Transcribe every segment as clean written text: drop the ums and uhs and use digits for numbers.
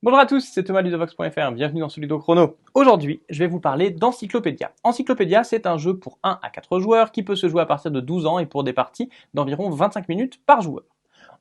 Bonjour à tous, c'est Thomas Ludovox.fr, bienvenue dans ce Ludo Chrono. Aujourd'hui, je vais vous parler d'Encyclopédia. Encyclopédia, c'est un jeu pour 1 à 4 joueurs qui peut se jouer à partir de 12 ans et pour des parties d'environ 25 minutes par joueur.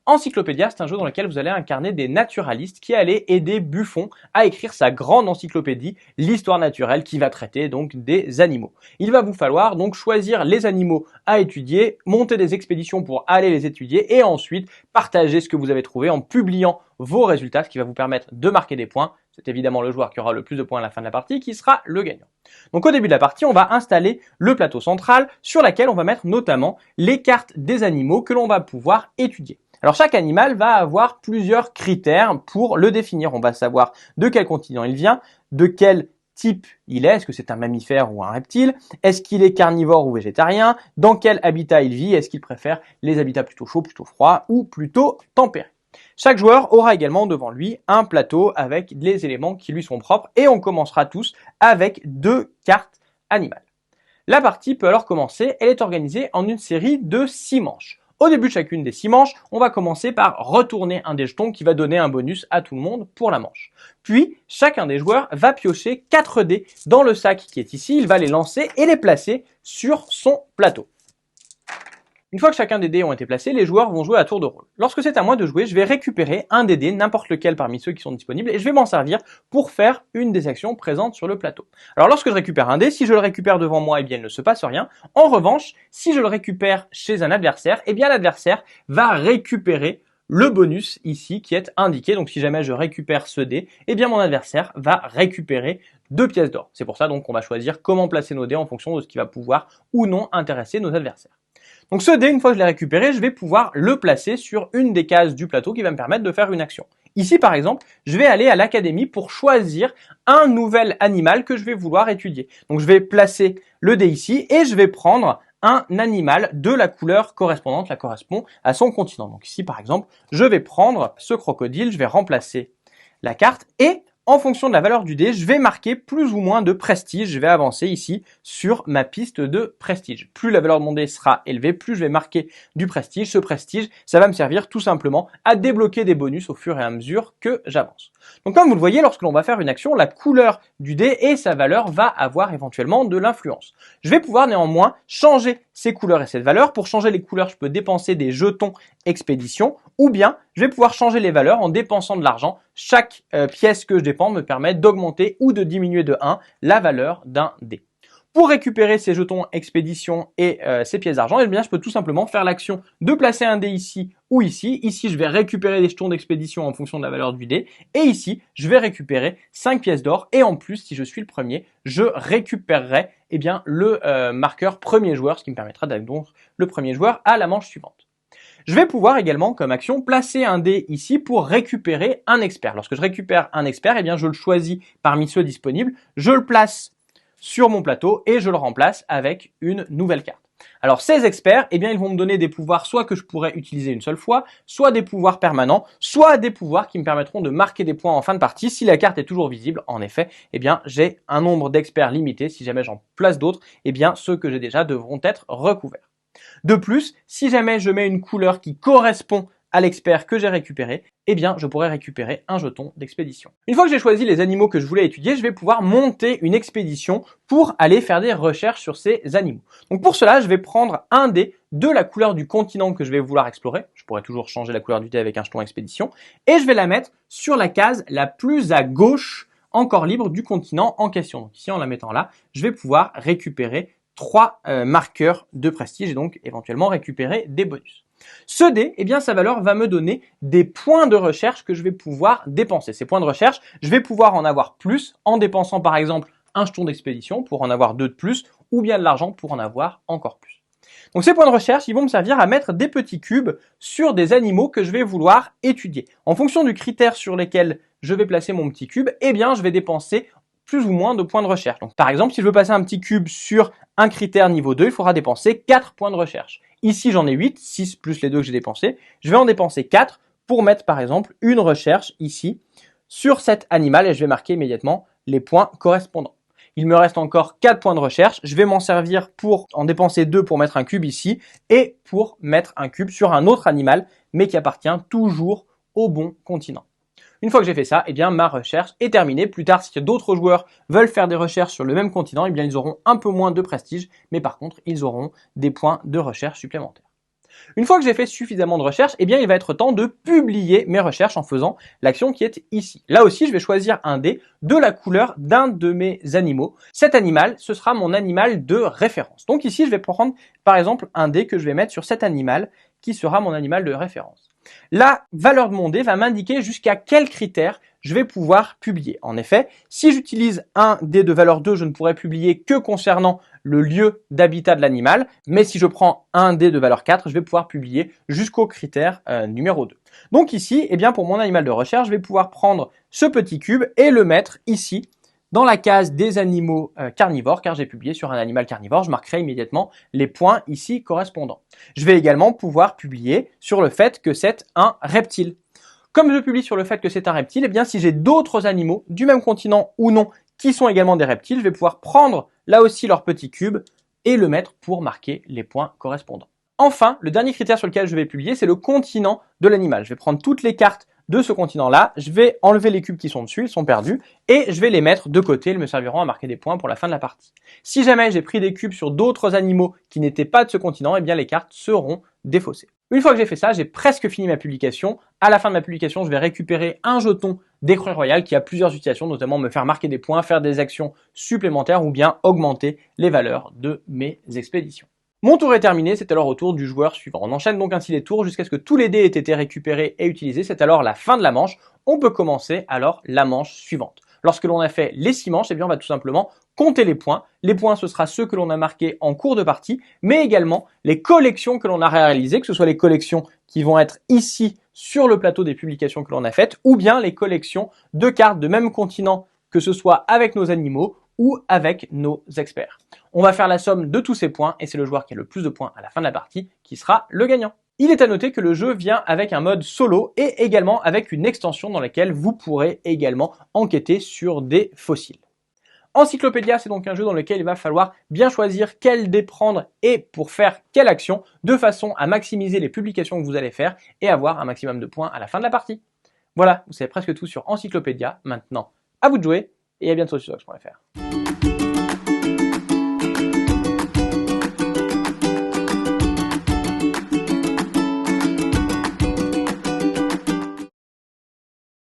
Encyclopédia, c'est un jeu dans lequel vous allez incarner des naturalistes qui allaient aider Buffon à écrire sa grande encyclopédie, l'histoire naturelle, qui va traiter donc des animaux. Il va vous falloir donc choisir les animaux à étudier, monter des expéditions pour aller les étudier et ensuite partager ce que vous avez trouvé en publiant vos résultats, ce qui va vous permettre de marquer des points. C'est évidemment le joueur qui aura le plus de points à la fin de la partie qui sera le gagnant. Donc au début de la partie, on va installer le plateau central sur lequel on va mettre notamment les cartes des animaux que l'on va pouvoir étudier. Alors chaque animal va avoir plusieurs critères pour le définir. On va savoir de quel continent il vient, de quel type il est que c'est un mammifère ou un reptile, est-ce qu'il est carnivore ou végétarien, dans quel habitat il vit, est-ce qu'il préfère les habitats plutôt chauds, plutôt froids ou plutôt tempérés. Chaque joueur aura également devant lui un plateau avec les éléments qui lui sont propres et on commencera tous avec 2 cartes animales. La partie peut alors commencer, elle est organisée en une série de 6 manches. Au début de chacune des 6 manches, on va commencer par retourner un des jetons qui va donner un bonus à tout le monde pour la manche. Puis, chacun des joueurs va piocher 4 dés dans le sac qui est ici, il va les lancer et les placer sur son plateau. Une fois que chacun des dés ont été placés, les joueurs vont jouer à tour de rôle. Lorsque c'est à moi de jouer, je vais récupérer un des dés, n'importe lequel parmi ceux qui sont disponibles, et je vais m'en servir pour faire une des actions présentes sur le plateau. Alors lorsque je récupère un dé, si je le récupère devant moi, eh bien il ne se passe rien. En revanche, si je le récupère chez un adversaire, eh bien l'adversaire va récupérer le bonus ici qui est indiqué. Donc si jamais je récupère ce dé, eh bien mon adversaire va récupérer 2 pièces d'or. C'est pour ça donc qu'on va choisir comment placer nos dés en fonction de ce qui va pouvoir ou non intéresser nos adversaires. Donc ce dé, une fois que je l'ai récupéré, je vais pouvoir le placer sur une des cases du plateau qui va me permettre de faire une action. Ici, par exemple, je vais aller à l'académie pour choisir un nouvel animal que je vais vouloir étudier. Donc je vais placer le dé ici et je vais prendre un animal de la couleur correspondante, la correspond à son continent. Donc ici, par exemple, je vais prendre ce crocodile, je vais remplacer la carte et en fonction de la valeur du dé, je vais marquer plus ou moins de prestige. Je vais avancer ici sur ma piste de prestige. Plus la valeur de mon dé sera élevée, plus je vais marquer du prestige. Ce prestige, ça va me servir tout simplement à débloquer des bonus au fur et à mesure que j'avance. Donc comme vous le voyez, lorsque l'on va faire une action, la couleur du dé et sa valeur va avoir éventuellement de l'influence. Je vais pouvoir néanmoins changer ces couleurs et cette valeur. Pour changer les couleurs, je peux dépenser des jetons expédition ou bien je vais pouvoir changer les valeurs en dépensant de l'argent. Chaque pièce que je dépense me permet d'augmenter ou de diminuer de 1 la valeur d'un dé. Pour récupérer ces jetons expédition et ces pièces d'argent, eh bien, je peux tout simplement faire l'action de placer un dé ici ou ici. Ici, je vais récupérer des jetons d'expédition en fonction de la valeur du dé. Et ici, je vais récupérer 5 pièces d'or. Et en plus, si je suis le premier, je récupérerai eh bien, le marqueur premier joueur, ce qui me permettra d'être donc le premier joueur à la manche suivante. Je vais pouvoir également, comme action, placer un dé ici pour récupérer un expert. Lorsque je récupère un expert, eh bien, je le choisis parmi ceux disponibles, je le place sur mon plateau et je le remplace avec une nouvelle carte. Alors ces experts, eh bien, ils vont me donner des pouvoirs soit que je pourrais utiliser une seule fois, soit des pouvoirs permanents, soit des pouvoirs qui me permettront de marquer des points en fin de partie. Si la carte est toujours visible, en effet, eh bien, j'ai un nombre d'experts limité. Si jamais j'en place d'autres, eh bien, ceux que j'ai déjà devront être recouverts. De plus, si jamais je mets une couleur qui correspond à l'expert que j'ai récupéré, eh bien, je pourrais récupérer un jeton d'expédition. Une fois que j'ai choisi les animaux que je voulais étudier, je vais pouvoir monter une expédition pour aller faire des recherches sur ces animaux. Donc pour cela, je vais prendre un dé de la couleur du continent que je vais vouloir explorer. Je pourrais toujours changer la couleur du dé avec un jeton expédition. Et je vais la mettre sur la case la plus à gauche, encore libre, du continent en question. Donc ici, en la mettant là, je vais pouvoir récupérer 3 marqueurs de prestige et donc éventuellement récupérer des bonus. Ce dé, eh bien, sa valeur va me donner des points de recherche que je vais pouvoir dépenser. Ces points de recherche, je vais pouvoir en avoir plus en dépensant par exemple un jeton d'expédition pour en avoir 2 de plus ou bien de l'argent pour en avoir encore plus. Donc ces points de recherche, ils vont me servir à mettre des petits cubes sur des animaux que je vais vouloir étudier. En fonction du critère sur lequel je vais placer mon petit cube, eh bien, je vais dépenser plus ou moins de points de recherche. Donc par exemple, si je veux passer un petit cube sur un critère niveau 2, il faudra dépenser 4 points de recherche. Ici, j'en ai 8, 6 plus les 2 que j'ai dépensés. Je vais en dépenser 4 pour mettre par exemple une recherche ici sur cet animal et je vais marquer immédiatement les points correspondants. Il me reste encore 4 points de recherche. Je vais m'en servir pour en dépenser 2 pour mettre un cube ici et pour mettre un cube sur un autre animal mais qui appartient toujours au bon continent. Une fois que j'ai fait ça, eh bien ma recherche est terminée. Plus tard, si d'autres joueurs veulent faire des recherches sur le même continent, eh bien ils auront un peu moins de prestige, mais par contre, ils auront des points de recherche supplémentaires. Une fois que j'ai fait suffisamment de recherches, eh bien il va être temps de publier mes recherches en faisant l'action qui est ici. Là aussi, je vais choisir un dé de la couleur d'un de mes animaux. Cet animal, ce sera mon animal de référence. Donc ici, je vais prendre par exemple un dé que je vais mettre sur cet animal qui sera mon animal de référence. La valeur de mon dé va m'indiquer jusqu'à quel critère je vais pouvoir publier. En effet, si j'utilise un dé de valeur 2, je ne pourrai publier que concernant le lieu d'habitat de l'animal, mais si je prends un dé de valeur 4, je vais pouvoir publier jusqu'au critère numéro 2. Donc ici, eh bien pour mon animal de recherche, je vais pouvoir prendre ce petit cube et le mettre ici, dans la case des animaux carnivores, car j'ai publié sur un animal carnivore, je marquerai immédiatement les points ici correspondants. Je vais également pouvoir publier sur le fait que c'est un reptile. Comme je publie sur le fait que c'est un reptile, eh bien si j'ai d'autres animaux du même continent ou non qui sont également des reptiles, je vais pouvoir prendre là aussi leur petit cube et le mettre pour marquer les points correspondants. Enfin, le dernier critère sur lequel je vais publier, c'est le continent de l'animal. Je vais prendre toutes les cartes de ce continent-là, je vais enlever les cubes qui sont dessus, ils sont perdus, et je vais les mettre de côté, ils me serviront à marquer des points pour la fin de la partie. Si jamais j'ai pris des cubes sur d'autres animaux qui n'étaient pas de ce continent, eh bien les cartes seront défaussées. Une fois que j'ai fait ça, j'ai presque fini ma publication. À la fin de ma publication, je vais récupérer un jeton d'écureuil royal qui a plusieurs utilisations, notamment me faire marquer des points, faire des actions supplémentaires ou bien augmenter les valeurs de mes expéditions. Mon tour est terminé, c'est alors au tour du joueur suivant. On enchaîne donc ainsi les tours jusqu'à ce que tous les dés aient été récupérés et utilisés. C'est alors la fin de la manche. On peut commencer alors la manche suivante. Lorsque l'on a fait les 6 manches, eh bien on va tout simplement compter les points. Les points, ce sera ceux que l'on a marqués en cours de partie, mais également les collections que l'on a réalisées, que ce soit les collections qui vont être ici sur le plateau des publications que l'on a faites, ou bien les collections de cartes de même continent, que ce soit avec nos animaux ou avec nos experts. On va faire la somme de tous ces points et c'est le joueur qui a le plus de points à la fin de la partie qui sera le gagnant. Il est à noter que le jeu vient avec un mode solo et également avec une extension dans laquelle vous pourrez également enquêter sur des fossiles. Encyclopédia, c'est donc un jeu dans lequel il va falloir bien choisir quel dé prendre et pour faire quelle action, de façon à maximiser les publications que vous allez faire et avoir un maximum de points à la fin de la partie. Voilà, vous savez presque tout sur Encyclopédia. Maintenant, à vous de jouer et à bientôt sur Sox.fr.